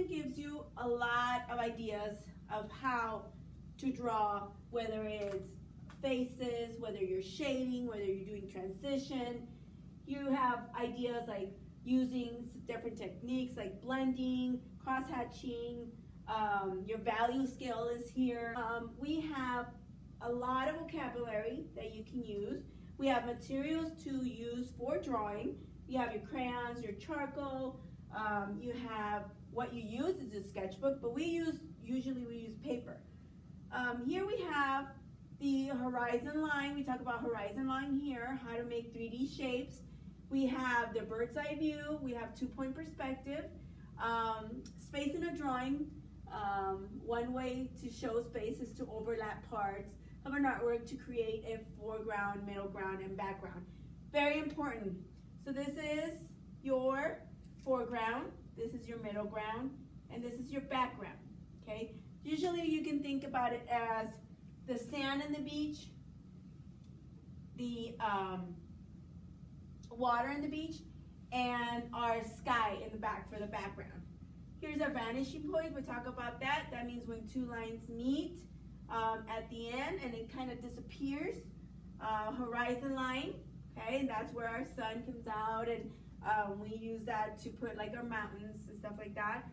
section gives you a lot of ideas of how to draw, whether it's faces, whether you're shading, whether you're doing transition. You have ideas like using different techniques like blending, cross-hatching. Your value scale is here. We have a lot of vocabulary that you can use. We have materials to use for drawing. You have your crayons, your charcoal. You have what you use is a sketchbook, but usually we use paper. Here we have the horizon line. We talk about horizon line here, how to make 3D shapes. We have the bird's eye view. We have 2-point perspective. Space in a drawing. One way to show space is to overlap parts of an artwork to create a foreground, middle ground, and background. Very important. So this is your foreground, this is your middle ground, and this is your background, okay? Usually you can think about it as the sand on the beach, the water on the beach, and our sky in the back for the background. Here's our vanishing point. We'll talk about that. That means when two lines meet at the end and it kind of disappears. Horizon line, okay, and that's where our sun comes out, and we use that to put like our mountains and stuff like that.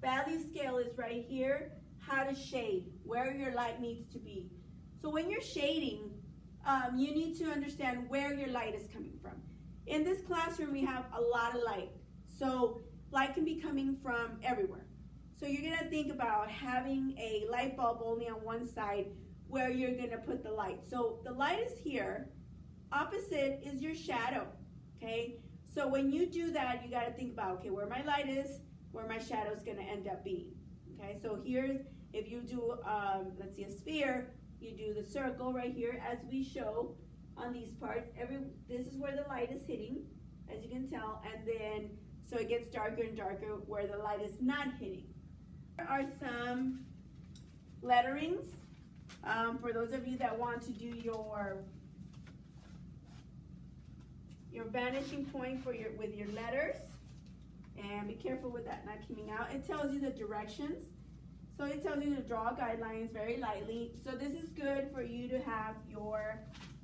Value scale is right here. How to shade, where your light needs to be. So when you're shading, you need to understand where your light is coming from. In this classroom, we have a lot of light. So light can be coming from everywhere. So you're gonna think about having a light bulb only on one side where you're gonna put the light. So the light is here. Opposite is your shadow, okay? So when you do that, you gotta think about, okay, where my light is, where my shadow is gonna end up being, okay? So here's, if you do, let's see, a sphere, you do the circle right here as we show on these parts. This is where the light is hitting, as you can tell, and then, so it gets darker and darker where the light is not hitting. There are some letterings for those of you that want to do your vanishing point for with your letters, and be careful with that not coming out. It tells you the directions, so it tells you to draw guidelines very lightly. So this is good for you to have your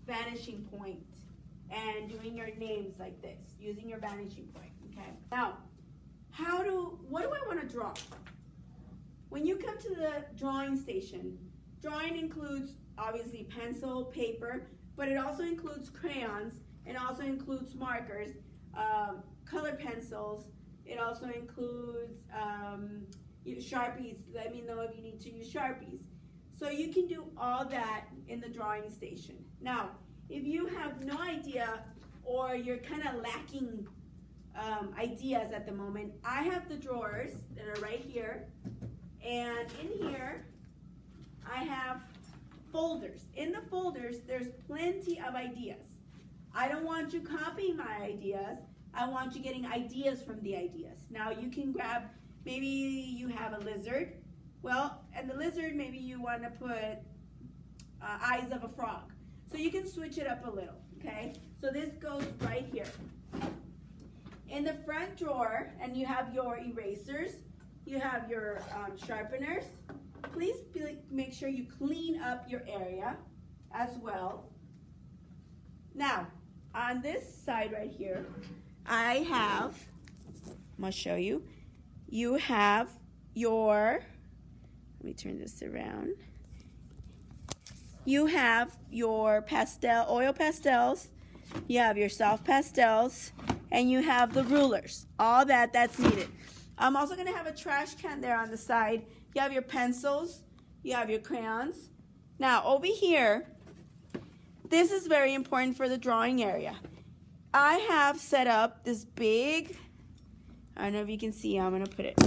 vanishing point and doing your names like this using your vanishing point. Okay. Now, what do I want to draw? When you come to the drawing station, drawing includes obviously pencil, paper, but it also includes crayons. It also includes markers, color pencils. It also includes Sharpies. Let me know if you need to use Sharpies. So you can do all that in the drawing station. Now, if you have no idea or you're kind of lacking ideas at the moment, I have the drawers that are right here. And in here, I have folders. In the folders, there's plenty of ideas. I don't want you copying my ideas. I want you getting ideas from the ideas. Now you can grab, maybe you have a lizard. Well, and the lizard, maybe you want to put eyes of a frog. So you can switch it up a little, okay? So this goes right here. In the front drawer, and you have your erasers, you have your sharpeners. Please make sure you clean up your area as well. Now, on this side right here, I have, I'm gonna show you, you have your, let me turn this around. You have your oil pastels, you have your soft pastels, and you have the rulers, all that's needed. I'm also gonna have a trash can there on the side. You have your pencils, you have your crayons. Now over here, this is very important for the drawing area. I have set up this big, I don't know if you can see, I'm gonna put it.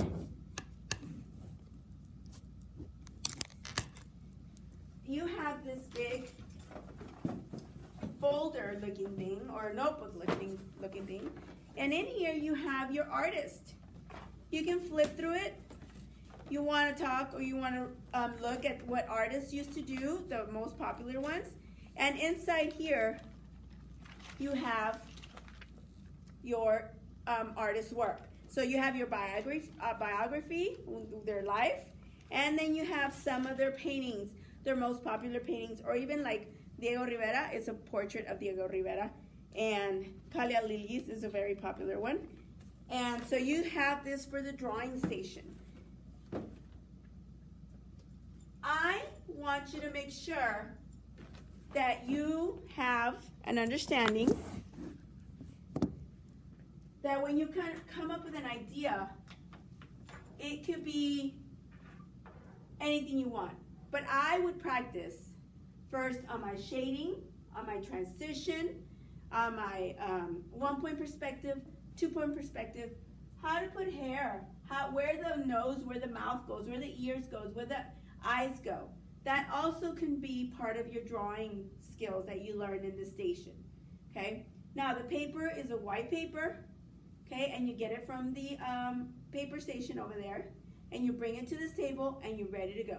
You have this big folder looking thing, or notebook looking thing. And in here you have your artist. You can flip through it. You want to talk or you want to look at what artists used to do, the most popular ones. And inside here, you have your artist's work. So you have your biography, their life, and then you have some of their paintings, their most popular paintings, or even like Diego Rivera is a portrait of Diego Rivera, and Kalia Lilies is a very popular one. And so you have this for the drawing station. I want you to make sure that you have an understanding that when you kind of come up with an idea, it could be anything you want. But I would practice first on my shading, on my transition, on my 1-point perspective, 2-point perspective, how to put hair, where the nose, where the mouth goes, where the ears goes, where the eyes go. That also can be part of your drawing skills that you learn in the station, okay? Now the paper is a white paper, okay, and you get it from the paper station over there, and you bring it to this table and you're ready to go.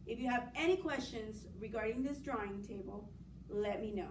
If you have any questions regarding this drawing table, let me know.